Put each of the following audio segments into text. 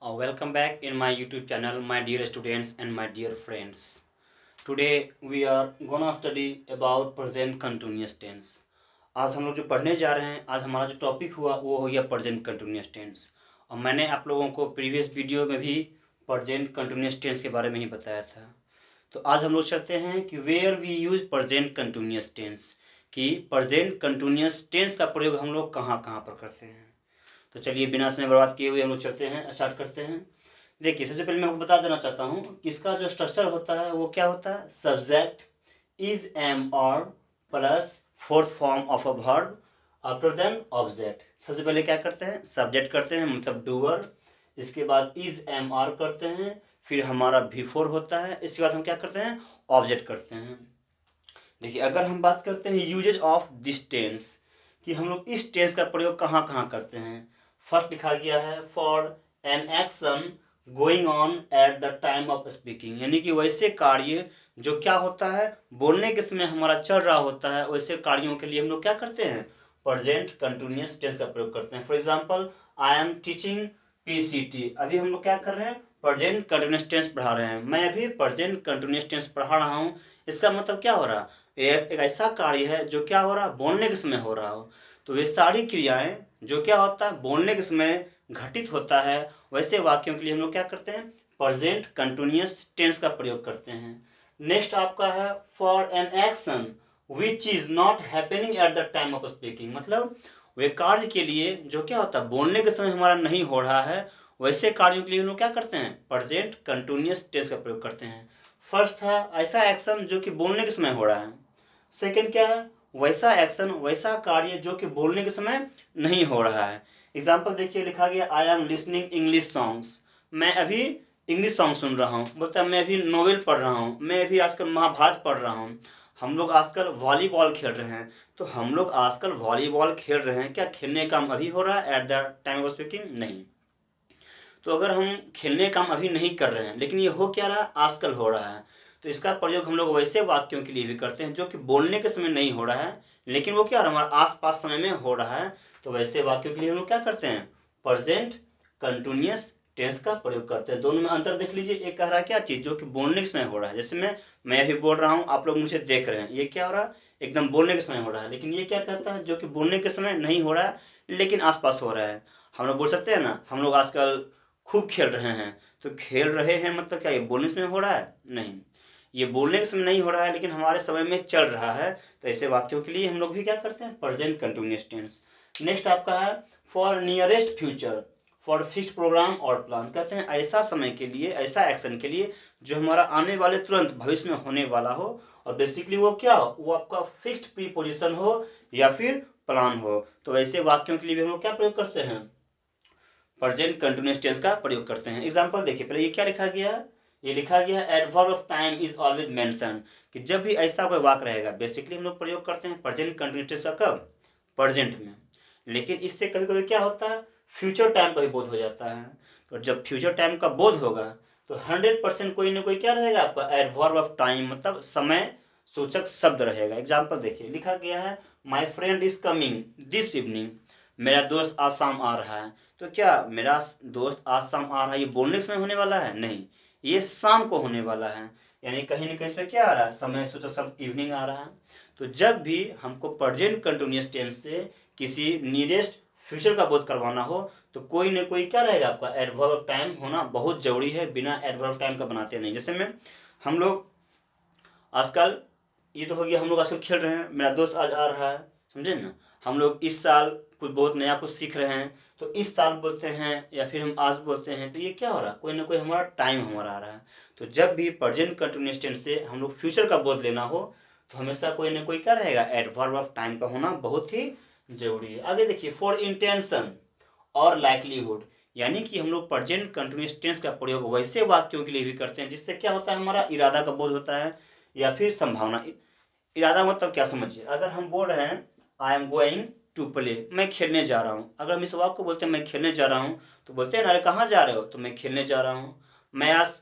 Welcome back in my YouTube channel, my dear students and my dear friends. Today we are gonna study about present continuous tense. आज हम लोग जो पढ़ने जा रहे हैं, आज हमारा जो टॉपिक हुआ वो हो गया प्रेजेंट कंटिन्यूस टेंस। और मैंने आप लोगों को प्रीवियस वीडियो में भी प्रेजेंट कंटिन्यूस टेंस के बारे में ही बताया था। तो आज हम लोग चलते हैं कि where we use present continuous tense, कि प्रेजेंट कंटिन्यूस टेंस का प्रयोग हम लोग कहाँ कहाँ पर करते हैं। तो चलिए बिना समय बर्बाद किए हुए हम लोग चलते हैं, स्टार्ट करते हैं। देखिए, सबसे पहले मैं आपको बता देना चाहता हूँ कि इसका जो स्ट्रक्चर होता है वो क्या होता है। सब्जेक्ट इज एम और plus fourth form of a verb after then object. सबसे पहले क्या करते हैं, सब्जेक्ट करते हैं मतलब डूअर, इसके बाद इज एम आर करते हैं, फिर हमारा बिफोर होता है, इसके बाद हम क्या करते हैं, ऑब्जेक्ट करते हैं। देखिए, अगर हम बात करते हैं यूजेज ऑफ दिस टेंस, कि हम लोग इस टेंस का प्रयोग कहाँ कहाँ करते हैं। फर्स्ट लिखा गया है for an action going on at the time of speaking, यानी कि वैसे कार्य जो क्या होता है, बोलने के समय हमारा चल रहा होता है, वैसे कार्यों के लिए हम लोग क्या करते हैं, प्रेजेंट कंटिन्यूअस टेंस का प्रयोग करते हैं। For example, I am teaching PCT, अभी हम लोग क्या कर रहे हैं, प्रेजेंट कंटिन्यूअस टेंस पढ़ा रहे हैं। मैं अभी प्रेजेंट कंटिन्यूअस टेंस पढ़ा रहा हूँ। इसका मतलब क्या हो रहा है, एक ऐसा कार्य है जो क्या हो रहा है, बोलने के समय हो रहा हो। तो ये सारी क्रियाएं जो क्या होता है, बोलने के समय घटित होता है, वैसे वाक्यों के लिए हम लोग क्या करते हैं, प्रेजेंट कंटिन्यूअस टेंस का प्रयोग करते हैं। नेक्स्ट आपका है for an action which is not happening at the time of speaking, मतलब वे कार्य के लिए जो क्या होता है, बोलने के समय हमारा नहीं हो रहा है, वैसे कार्यों के लिए हम लोग क्या करते हैं, प्रेजेंट कंटिन्यूअस टेंस का प्रयोग करते हैं। फर्स्ट था ऐसा एक्शन जो कि बोलने के समय हो रहा है। सेकंड क्या है, वैसा एक्शन, वैसा कार्य जो कि बोलने के समय नहीं हो रहा है। एग्जाम्पल देखिए, लिखा गया I am listening English songs, मैं अभी इंग्लिश सॉन्ग सुन रहा हूँ। बोलता है मैं अभी नोवेल पढ़ रहा हूँ, मैं अभी आजकल महाभारत पढ़ रहा हूँ। हम लोग आजकल वॉलीबॉल खेल रहे हैं, तो हम लोग आजकल वॉलीबॉल खेल रहे हैं, क्या खेलने का अभी हो रहा है at the time of speaking, नहीं। तो अगर हम खेलने काम अभी नहीं कर रहे हैं, लेकिन ये हो क्या रहा है, आजकल हो रहा है, तो इसका प्रयोग हम लोग वैसे वाक्यों के लिए भी करते हैं जो कि बोलने के समय नहीं हो रहा है, लेकिन वो क्या हमारे आसपास समय में हो रहा है। तो वैसे वाक्यों के लिए हम लोग क्या करते हैं, प्रेजेंट कंटिन्यूअस टेंस का प्रयोग करते हैं। दोनों में अंतर देख लीजिए, एक कह रहा है क्या चीज जो कि बोलने के समय हो रहा है, जैसे मैं अभी बोल रहा हूँ, आप लोग मुझे देख रहे हैं, ये क्या हो रहा है, एकदम बोलने के समय हो रहा है। लेकिन ये क्या कहता है, जो कि बोलने के समय नहीं हो रहा है लेकिन आसपास हो रहा है। हम लोग बोल सकते हैं ना, हम लोग आजकल खूब खेल रहे हैं, तो खेल रहे हैं मतलब क्या ये बोलने के समय हो रहा है, नहीं, ये बोलने के समय नहीं हो रहा है लेकिन हमारे समय में चल रहा है। तो ऐसे वाक्यों के लिए हम लोग भी क्या करते हैं, प्रेजेंट कंटिन्यूअस टेंस। नेक्स्ट आपका है for nearest future, for fixed programme और प्लान, कहते हैं ऐसा समय के लिए, ऐसा एक्शन के लिए जो हमारा आने वाले तुरंत भविष्य में होने वाला हो, और बेसिकली वो क्या हो, वो आपका फिक्स्ड प्रीपोजिशन हो या फिर प्लान हो। तो ऐसे वाक्यों के लिए भी हम लोग क्या प्रयोग करते हैं, प्रेजेंट कंटिन्यूअस टेंस का प्रयोग करते हैं। एग्जांपल देखिए, पहले ये क्या लिखा गया है, ये लिखा गया adverb of time is always mention, कि जब भी ऐसा कोई वाक्य रहेगा, बेसिकली हम लोग प्रयोग करते हैं प्रेजेंट कंटिन्यूअस टेंस का, कब, प्रेजेंट में। लेकिन इससे कभी कभी क्या होता है, फ्यूचर टाइम का भी बोध हो जाता है। तो जब फ्यूचर टाइम का बोध होगा तो 100% कोई ना कोई क्या रहेगा आपका, एडवर्ब ऑफ टाइम, मतलब समय सूचक शब्द रहेगा। एग्जाम्पल देखिए, लिखा गया है my friend is coming this evening, मेरा दोस्त आज शाम आ रहा है। तो क्या मेरा दोस्त आज शाम आ रहा है, ये बोलने के समय होने वाला है, नहीं, ये शाम को होने वाला है। यानी कहीं ना कहीं इसमें क्या आ रहा है, समय सूचक शब्द इवनिंग आ रहा है। तो जब भी हमको प्रेजेंट कंटिन्यूअस टेंस से किसी नियरेस्ट फ्यूचर का बोध करवाना हो, तो कोई ना कोई क्या रहेगा आपका, एडवर्ब टाइम होना बहुत जरूरी है, बिना एडवर्ब टाइम का बनाते नहीं। जैसे में हम लोग आजकल, ये तो हो गया, हम लोग आजकल खेल रहे हैं, मेरा दोस्त आज आ रहा है, समझे ना। हम लोग इस साल कुछ बहुत नया कुछ सीख रहे हैं, तो इस साल बोलते हैं या फिर हम आज बोलते हैं, तो ये क्या हो रहा है, कोई ना कोई हमारा टाइम हमारा आ रहा है। तो जब भी प्रेजेंट कंटिन्यूअस टेंस से हम लोग फ्यूचर का बोध लेना हो, तो हमेशा कोई ना कोई क्या रहेगा, एडवर्ब ऑफ टाइम का होना बहुत ही जरूरी है। आगे देखिए, फॉर इंटेंशन और लाइकलीहुड, यानी कि हम लोग प्रेजेंट कंटिन्यूअस टेंस का प्रयोग वैसे वाक्यों के लिए भी करते हैं जिससे क्या होता है, हमारा इरादा का बोध होता है या फिर संभावना। इरादा मतलब क्या समझिए, अगर हम बोल रहे हैं I am going to play, मैं खेलने जा रहा हूँ, अगर हम इस वाक्य को बोलते हैं मैं खेलने जा रहा हूँ, तो बोलते हैं ना, अरे कहाँ जा रहे हो, तो मैं खेलने जा रहा हूँ। मैं आज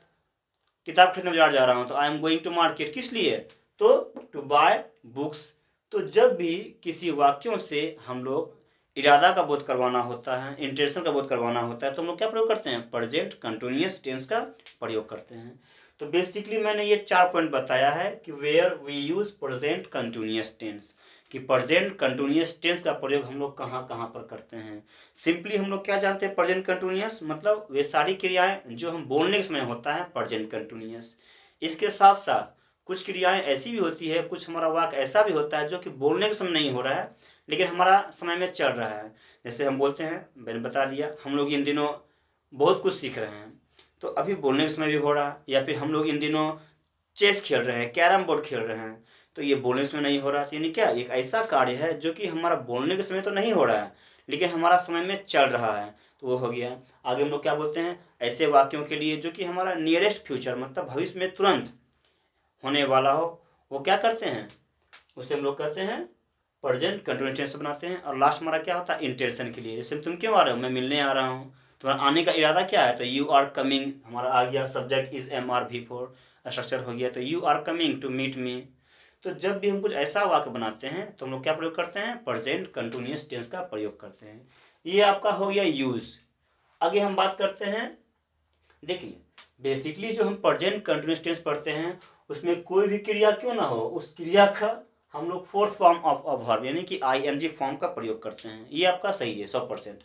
किताब खरीदने बाजार जा रहा हूँ, तो I am going to market, किस लिए, तो टू बाय बुक्स। तो जब भी किसी वाक्यों से हम लोग इरादा का बोध करवाना होता है, इंटेंशन का बोध करवाना होता है, तो हम लोग क्या प्रयोग करते हैं, प्रेजेंट कंटिन्यूअस टेंस का प्रयोग करते हैं। तो बेसिकली मैंने ये 4 पॉइंट बताया है कि where we use present continuous tense, कि प्रेजेंट कंटिन्यूअस टेंस का प्रयोग हम लोग कहाँ कहाँ पर करते हैं। सिंपली हम लोग क्या जानते हैं, प्रेजेंट कंटिन्यूअस मतलब वे सारी क्रियाएं जो हम बोलने के समय होता है प्रेजेंट कंटिन्यूअस। इसके साथ साथ कुछ क्रियाएं ऐसी भी होती है, कुछ हमारा वाक्य ऐसा भी होता है जो कि बोलने के समय नहीं हो रहा है लेकिन हमारा समय में चल रहा है। जैसे हम बोलते हैं, मैंने बता दिया, हम लोग इन दिनों बहुत कुछ सीख रहे हैं, तो अभी बोलने के समय भी हो रहा है। या फिर हम लोग इन दिनों चेस खेल रहे हैं, कैरम बोर्ड खेल रहे हैं, तो ये बोलने के समय नहीं हो रहा। तो यानी क्या, एक ऐसा कार्य है जो कि हमारा बोलने के समय तो नहीं हो रहा है लेकिन हमारा समय में चल रहा है, तो वो हो गया। आगे हम लोग क्या बोलते हैं, ऐसे वाक्यों के लिए जो कि हमारा नियरेस्ट फ्यूचर मतलब भविष्य में तुरंत होने वाला हो, वो क्या करते हैं, उसे हम लोग कहते हैं प्रेजेंट कंटिन्यूअस टेंस बनाते हैं। और लास्ट हमारा क्या होता है, इंटेंशन के लिए, जैसे तुम क्यों आ रहे हो, मैं मिलने आ रहा हूँ, तुम्हारा आने का इरादा क्या है, तो यू आर कमिंग हमारा आ गया, subject is am are V four, structure हो गया, तो you are coming to meet me. तो जब भी हम कुछ ऐसा वाक्य बनाते हैं तो हम लोग क्या प्रयोग करते हैं, प्रेजेंट कंटिन्यूअस टेंस का प्रयोग करते हैं। ये आपका हो गया यूज। आगे हम बात करते हैं, देखिए बेसिकली जो हम प्रेजेंट कंटिन्यूअस टेंस पढ़ते हैं उसमें कोई भी क्रिया क्यों ना हो, उस क्रिया का हम लोग फोर्थ फॉर्म ऑफ वर्ब यानी कि आईएनजी फॉर्म का प्रयोग करते हैं। ये आपका सही है 100%।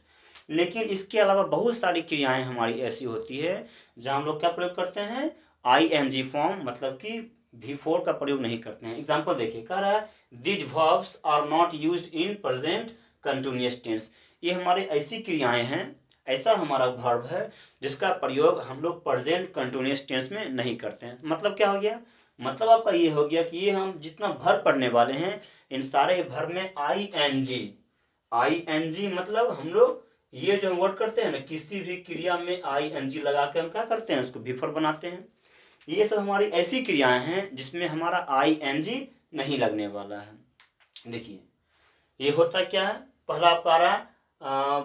लेकिन इसके अलावा बहुत सारी क्रियाएं हमारी ऐसी होती है जहां हम लोग क्या प्रयोग करते हैं, आईएनजी फॉर्म मतलब कि V4 का प्रयोग नहीं करते हैं। एग्जाम्पल देखिए, कह रहा है these verbs are not used in present continuous tense. ये हमारी ऐसी क्रियाएं हैं, ऐसा हमारा वर्ब है जिसका प्रयोग हम लोग प्रेजेंट कंटिन्यूअस टेंस में नहीं करते हैं। मतलब क्या हो गया, मतलब आपका ये हो गया कि ये हम जितना वर्ब पढ़ने वाले हैं इन सारे वर्ब में आईएनजी मतलब हम लोग ये जो वर्ड करते हैं ना, किसी भी क्रिया में आईएनजी लगा के हम क्या करते हैं, उसको विफर बनाते हैं। ये सब हमारी ऐसी क्रियाएं हैं जिसमें हमारा आईएनजी नहीं लगने वाला है। देखिए ये होता क्या है, पहला आपका आ रहा है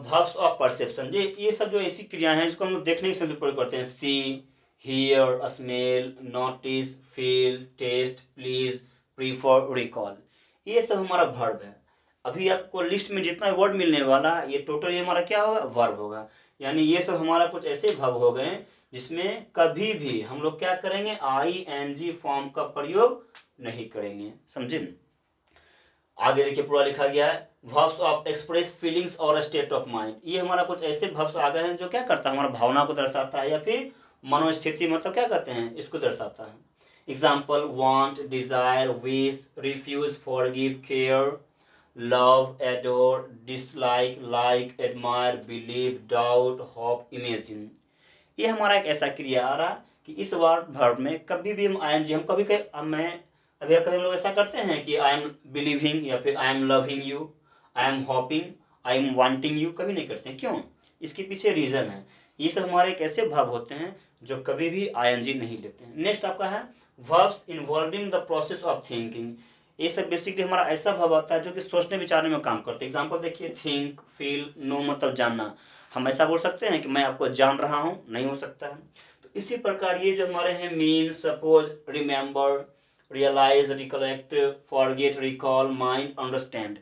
वर्ब्स ऑफ परसेप्शन। ये सब जो ऐसी क्रियाएं हैं जिसको हम लोग देखने के समय प्रयोग करते हैं, see, hear, smell, notice, feel, taste, please, prefer, recall, ये सब हमारा वर्ब है। अभी आपको लिस्ट में जितना वर्ड मिलने वाला है ये टोटल ये हमारा क्या होगा, वर्ब होगा। यानी ये सब हमारा कुछ ऐसे वर्ब हो गए जिसमें कभी भी हम लोग क्या करेंगे, आईएनजी फॉर्म का प्रयोग नहीं करेंगे, समझे। आगे देखिए पूरा लिखा गया है, वर्ब्स ऑफ एक्सप्रेस फीलिंग्स और स्टेट ऑफ माइंड। ये हमारा कुछ ऐसे वर्ब्स आ गए हैं जो क्या करता है, हमारा भावना को दर्शाता है या फिर मनोस्थिति मतलब क्या कहते हैं, इसको दर्शाता है। Example, want, desire, wish, refuse, forgive, care, love, adore, dislike, like, admire, believe, doubt, hope, imagine. ये हमारा एक ऐसा क्रिया आ रहा है कि इस वर्ब में कभी भी हम आईएनजी, हम कभी मैं अभी कभी हम लोग ऐसा करते हैं कि आई एम बिलीविंग या फिर I am loving you, I am hoping, I am wanting you, कभी नहीं करते हैं। क्यों, इसके पीछे रीजन है। ये सब हमारे एक ऐसे वर्ब होते हैं जो कभी भी आईएनजी नहीं लेते हैं। नेक्स्ट आपका है verbs involving the process of thinking. ये सब बेसिकली हमारा ऐसा वर्ब होता है जो कि सोचने विचारने में काम करते हैं। एग्जाम्पल देखिए, थिंक, फील, नो मतलब जानना। हम ऐसा बोल सकते हैं कि मैं आपको जान रहा हूं, नहीं हो सकता है। तो इसी प्रकार ये जो हमारे हैं mean, suppose, remember, realise, recollect, forget, recall, mind, understand,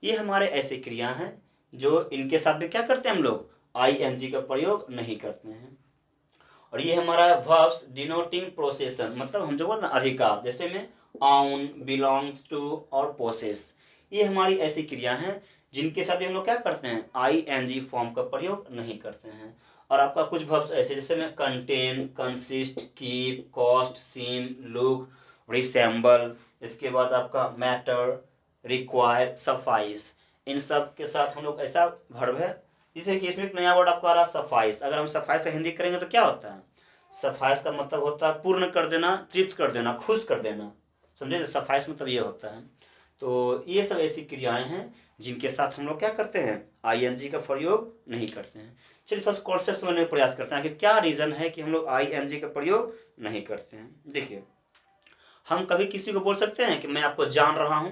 ये हमारे ऐसे क्रिया हैं जो इनके साथ में क्या करते हैं, हम लोग आईएनजी का प्रयोग नहीं करते हैं। और ये हमारा वर्ब्स डिनोटिंग प्रोसेशन मतलब हम जो बोल ना अधिकार, जैसे में ऑन, बिलोंग्स टू और पोसेस, ये हमारी ऐसी क्रिया हैं जिनके साथ हम लोग क्या करते हैं, आईएनजी फॉर्म का प्रयोग नहीं करते हैं। और आपका कुछ वर्ब्स ऐसे जैसे में कंटेन, कंसिस्ट, कीप, कॉस्ट, सीम, लुक, रिसेंबल, इसके बाद आपका मैटर, रिक्वायर, सफाइस, इन सब के साथ हम लोग ऐसा वर्ब है जैसे कि इसमें एक नया वर्ड आपको आ रहा है सफाइस। अगर हम सफाइस का हिंदी करेंगे तो क्या होता है, सफाइस का मतलब होता है पूर्ण कर देना, तृप्त कर देना, खुश कर देना, समझे। तो सफाइस मतलब ये होता है। तो ये सब ऐसी क्रियाएं हैं जिनके साथ हम लोग क्या करते हैं, आईएनजी का प्रयोग नहीं करते हैं। चलिए फर्स्ट कॉन्सेप्ट समझने का प्रयास करते हैं कि क्या रीजन है कि हम लोग आईएनजी का प्रयोग नहीं करते हैं। देखिए हम कभी किसी को बोल सकते हैं कि मैं आपको जान रहा हूं,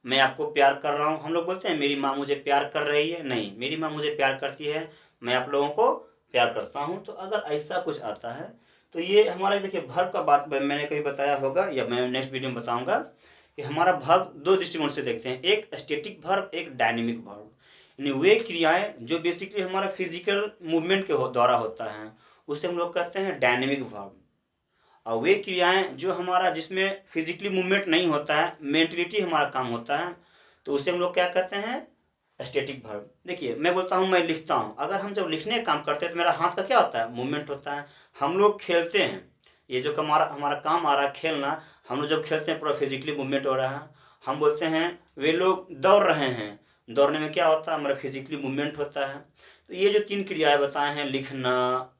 मैं आपको प्यार कर रहा हूं। हम लोग बोलते हैं मेरी माँ मुझे प्यार कर रही है, नहीं, मेरी माँ मुझे प्यार करती है, मैं आप लोगों को प्यार करता हूं। तो अगर ऐसा कुछ आता है तो ये हमारे देखिए वर्ब का बात मैंने कहीं बताया होगा या मैं नेक्स्ट वीडियो में बताऊंगा कि हमारा वर्ब दो दृष्टिकोण से देखते हैं, एक स्टैटिक वर्ब, एक डायनेमिक वर्ब। यानी वे क्रियाएं जो बेसिकली हमारा फिजिकल मूवमेंट के द्वारा होता है उसे हम लोग कहते हैं डायनेमिक वर्ब। और वे क्रियाएं जो हमारा जिसमें फिजिकली मूवमेंट नहीं होता है, मेंटलिटी हमारा काम होता है, तो उसे हम लोग क्या कहते हैं, स्टैटिक वर्ब। देखिए मैं बोलता हूँ मैं लिखता हूँ, अगर हम जब लिखने का काम करते हैं तो मेरा हाथ का क्या होता है, मूवमेंट होता है। हम लोग खेलते हैं, ये जो हमारा हमारा काम आ रहा है खेलना, हम लोग जब खेलते हैं पूरा फिजिकली मूवमेंट हो रहा है। हम बोलते हैं वे लोग दौड़ रहे हैं, दौड़ने में क्या होता है, हमारा फिजिकली मूवमेंट होता है। तो ये जो तीन क्रियाएं बताए हैं, लिखना,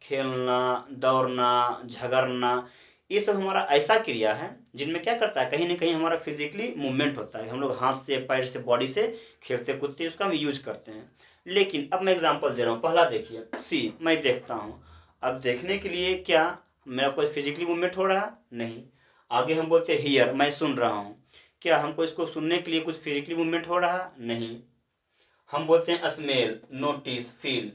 खेलना, दौड़ना, झगड़ना, ये सब हमारा ऐसा क्रिया है जिनमें क्या करता है, कहीं ना कहीं हमारा फिजिकली मूवमेंट होता है। हम लोग हाथ से, पैर से, बॉडी से खेलते कूदते उसका हम यूज करते हैं। लेकिन अब मैं एग्जांपल दे रहा हूँ, पहला देखिए, सी, मैं देखता हूँ। अब देखने के लिए क्या मेरा कोई फिजिकली मूवमेंट हो रहा, नहीं। आगे हम बोलते हैं हियर, मैं सुन रहा हूँ, क्या हमको इसको सुनने के लिए कुछ फिजिकली मूवमेंट हो रहा, नहीं। हम बोलते हैं स्मेल, नोटिस, फील।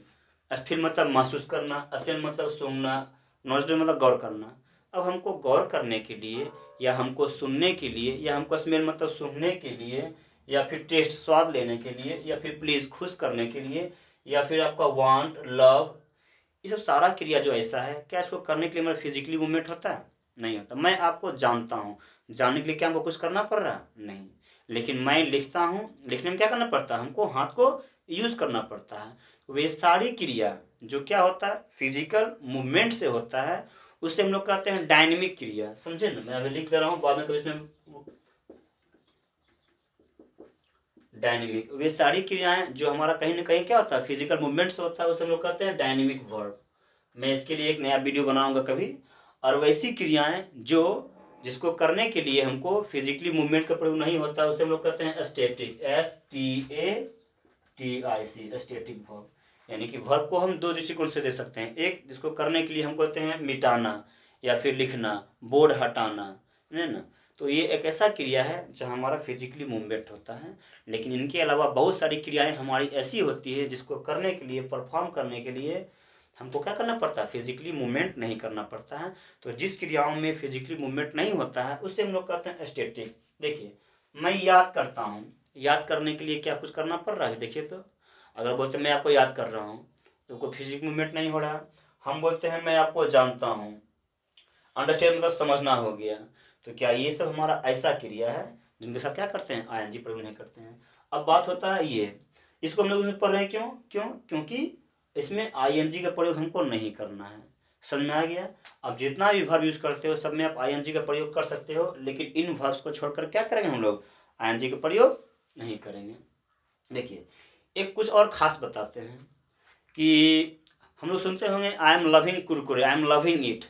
फील मतलब महसूस करना, स्मेल मतलब सूंघना, नोटिस मतलब गौर करना। अब हमको गौर करने के लिए, या हमको सुनने के लिए, या हमको स्मेल मतलब सूंघने के लिए, या फिर टेस्ट स्वाद लेने के लिए, या फिर प्लीज खुश करने के लिए, या फिर आपका वांट, लव, ये सब सारा क्रिया जो ऐसा है, क्या इसको करने के लिए मेरा फिजिकली मूवमेंट होता है, नहीं होता। मैं आपको जानता हूँ, जानने के लिए क्या हमको कुछ करना पड़ रहा, नहीं। लेकिन मैं लिखता हूँ, लिखने में क्या करना पड़ता है, हमको हाथ को यूज करना पड़ता है। तो वे सारी क्रिया जो क्या होता है, फिजिकल मूवमेंट से होता है, उससे हम लोग कहते हैं डायनेमिक क्रिया। समझे ना, मैं अभी लिख दे रहा हूँ, बाद में कभी इसमें डायनेमिक, वे सारी क्रियाएं जो हमारा कहीं ना कहीं क्या होता है, फिजिकल मूवमेंट से होता है, उसे हम लोग कहते हैं डायनेमिक वर्ब। मैं इसके लिए एक नया वीडियो बनाऊंगा कभी। और वैसी क्रियाएं जो जिसको करने के लिए हमको फिजिकली मूवमेंट का प्रयोग नहीं होता, उसे हम लोग कहते हैं स्टैटिक, STATIC, स्टैटिक वर्ब। यानी कि वर्ब को हम दो दृष्टिकोण से दे सकते हैं। एक, जिसको करने के लिए हम कहते हैं मिटाना या फिर लिखना, बोर्ड हटाना, है ना। तो ये एक ऐसा क्रिया है जहाँ हमारा फिजिकली मूवमेंट होता है। लेकिन इनके अलावा बहुत सारी क्रियाएं हमारी ऐसी होती है जिसको करने के लिए, परफॉर्म करने के लिए हमको क्या करना पड़ता है, फिजिकली मूवमेंट नहीं करना पड़ता है। तो जिस क्रियाओं में फिजिकली मूवमेंट नहीं होता है उसे हम लोग कहते हैं स्टैटिक। देखिए मैं याद करता हूँ, याद करने के लिए क्या कुछ करना पड़ रहा है, देखिए तो अगर बोलते मैं आपको याद कर रहा हूँ तो कोई फिजिकल मूवमेंट नहीं हो रहा। हम बोलते हैं मैं आपको जानता हूँ, अंडरस्टैंड मतलब समझना हो गया। तो क्या ये सब हमारा ऐसा क्रिया है जिनके साथ क्या करते हैं, आईएनजी प्रयोग नहीं करते हैं। अब बात होता है ये, इसको हम लोग इसमें पढ़ रहे हैं, क्यों क्यों, क्योंकि इसमें आईएनजी का प्रयोग हमको नहीं करना है। समझ में आ गया। अब जितना भी वर्ब यूज करते हो सब में आप आईएनजी का प्रयोग कर सकते हो, लेकिन इन वर्ब्स को छोड़कर क्या करेंगे हम लोग, आईएनजी का प्रयोग नहीं करेंगे। देखिए एक कुछ और खास बताते हैं कि हम लोग सुनते होंगे I am loving Kurkure, I am loving it.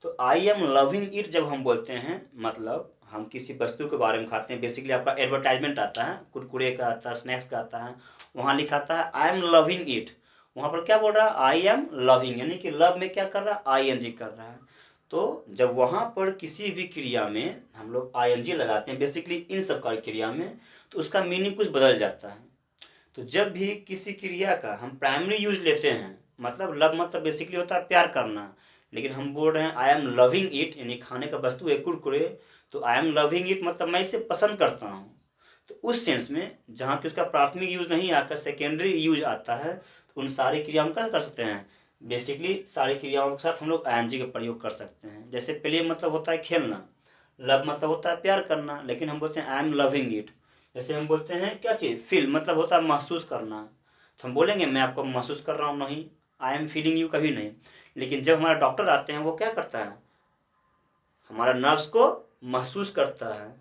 तो आई एम लविंग इट जब हम बोलते हैं, मतलब हम किसी वस्तु के बारे में खाते हैं, बेसिकली आपका एडवर्टाइजमेंट आता है, कुरकुरे का आता है, स्नैक्स का आता है, वहाँ लिखा आता है आई एम लविंग इट। वहाँ पर क्या बोल रहा है, आई एम लविंग, यानी कि लव में क्या कर रहा है, आई एन जी कर रहा है। तो जब वहाँ पर किसी भी क्रिया में हम लोग आई एन जी लगाते हैं, बेसिकली इन सब का क्रिया में, तो उसका मीनिंग कुछ बदल जाता है। तो जब भी किसी क्रिया का हम प्राइमरी यूज लेते हैं, मतलब लव मतलब बेसिकली होता है प्यार करना, लेकिन हम बोल रहे हैं आई एम लविंग इट, यानी खाने का वस्तु है कुरकुरे, तो आई एम लविंग इट मतलब मैं इसे पसंद करता हूँ। तो उस सेंस में जहाँ की उसका प्राथमिक यूज नहीं आकर सेकेंडरी यूज आता है, तो उन सारी क्रियाओं का कर सकते हैं, बेसिकली सारी क्रियाओं के साथ हम लोग आईएनजी का प्रयोग कर सकते हैं। जैसे प्ले मतलब होता है खेलना, लव मतलब होता है प्यार करना, लेकिन हम बोलते हैं आई एम लविंग इट। जैसे हम बोलते हैं क्या चीज़, फील मतलब होता है महसूस करना, तो हम बोलेंगे मैं आपको महसूस कर रहा हूँ, नहीं, आई एम फीलिंग यू कभी नहीं। लेकिन जब हमारा डॉक्टर आते हैं वो क्या करता है, हमारा नर्व्स को महसूस करता है,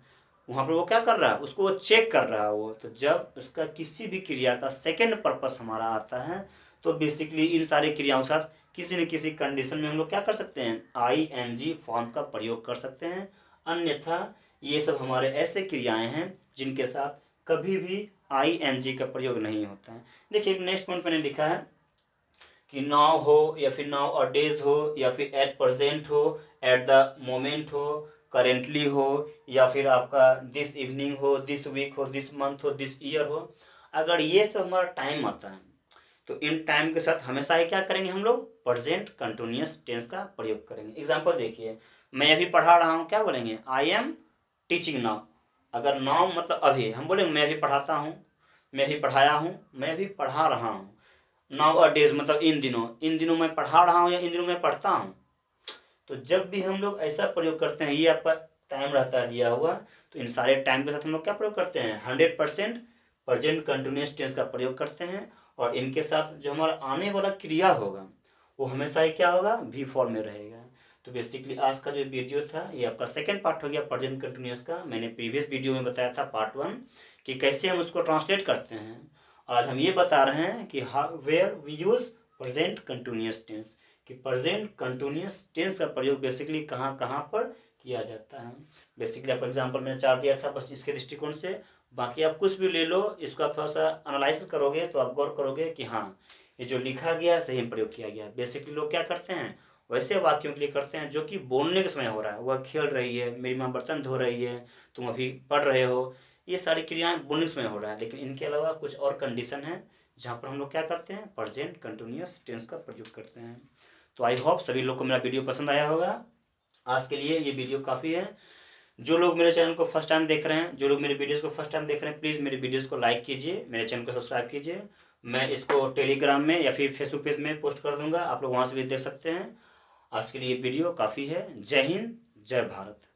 वहाँ पर वो क्या कर रहा है, उसको वो चेक कर रहा है वो। तो जब उसका किसी भी क्रिया का सेकेंड पर्पस हमारा आता है, तो बेसिकली इन सारी क्रियाओं के साथ किसी न किसी कंडीशन में हम लोग क्या कर सकते हैं, आई एन जी फॉर्म का प्रयोग कर सकते हैं। अन्यथा ये सब हमारे ऐसे क्रियाएं हैं जिनके साथ कभी भी आई एन जी का प्रयोग नहीं होता है। देखिए एक नेक्स्ट पॉइंट मैंने लिखा है कि नाउ हो, या फिर नाउ और डेज हो, या फिर एट प्रेजेंट हो, एट द मोमेंट हो, करेंटली हो, या फिर आपका दिस इवनिंग हो, दिस वीक हो, दिस मंथ हो, दिस ईयर हो। अगर ये सब हमारा टाइम आता है तो इन टाइम के साथ हमेशा ही क्या करेंगे हम लोग, प्रेजेंट कंटिन्यूअस टेंस का प्रयोग करेंगे। एग्जांपल देखिए, मैं अभी पढ़ा रहा हूँ, क्या बोलेंगे, आई एम टीचिंग नाउ। अगर नाउ मतलब अभी, हम बोलेंगे मैं अभी पढ़ाता हूँ, मैं भी पढ़ाया हूँ, मैं भी पढ़ा रहा हूँ। नाउ अ डेज मतलब इन दिनों मैं पढ़ा रहा हूँ या इन दिनों मैं पढ़ता हूँ। तो जब भी हम लोग ऐसा प्रयोग करते हैं, ये आपका टाइम रहता है दिया हुआ, तो इन सारे टाइम के साथ हम लोग क्या प्रयोग करते हैं, 100% प्रेजेंट कंटिन्यूस टेंस का प्रयोग करते हैं। और इनके साथ जो हमारा आने वाला क्रिया होगा वो हमेशा ही क्या होगा, भी फॉर्म में रहेगा। तो बेसिकली आज का जो वीडियो था ये आपका सेकेंड पार्ट हो गया प्रेजेंट कंटिन्यूस का। मैंने प्रीवियस वीडियो में बताया था पार्ट 1 कि कैसे हम उसको ट्रांसलेट करते हैं। आज हम ये बता रहे हैं कि where we use present continuous tense, कि प्रेजेंट कंटिन्यूस टेंस का प्रयोग बेसिकली कहाँ कहाँ पर किया जाता है। बेसिकली आपको एग्जांपल मैंने 4 दिया था बस इसके दृष्टिकोण से। बाकी आप कुछ भी ले लो, इसको आप थोड़ा सा एनालाइज करोगे तो आप गौर करोगे कि हाँ ये जो लिखा गया सही में प्रयोग किया गया। बेसिकली लोग क्या करते हैं, वैसे वाक्यों के लिए करते हैं जो कि बोलने के समय हो रहा है। वह खेल रही है, मेरी माँ बर्तन धो रही है, तुम अभी पढ़ रहे हो, ये सारी क्रियाएं बोलने के समय हो रहा है। लेकिन इनके अलावा कुछ और कंडीशन है जहाँ पर हम लोग क्या करते हैं, प्रेजेंट कंटिन्यूअस टेंस का प्रयोग करते हैं। तो आई होप सभी लोग को मेरा वीडियो पसंद आया होगा। आज के लिए ये वीडियो काफ़ी है। जो लोग मेरे चैनल को फर्स्ट टाइम देख रहे हैं, जो लोग मेरे वीडियोस को फर्स्ट टाइम देख रहे हैं, प्लीज़ मेरे वीडियोस को लाइक कीजिए, मेरे चैनल को सब्सक्राइब कीजिए। मैं इसको टेलीग्राम में या फिर फेसबुक पेज में पोस्ट कर दूंगा, आप लोग वहाँ से भी देख सकते हैं। आज के लिए वीडियो काफ़ी है। जय हिंद, जय भारत।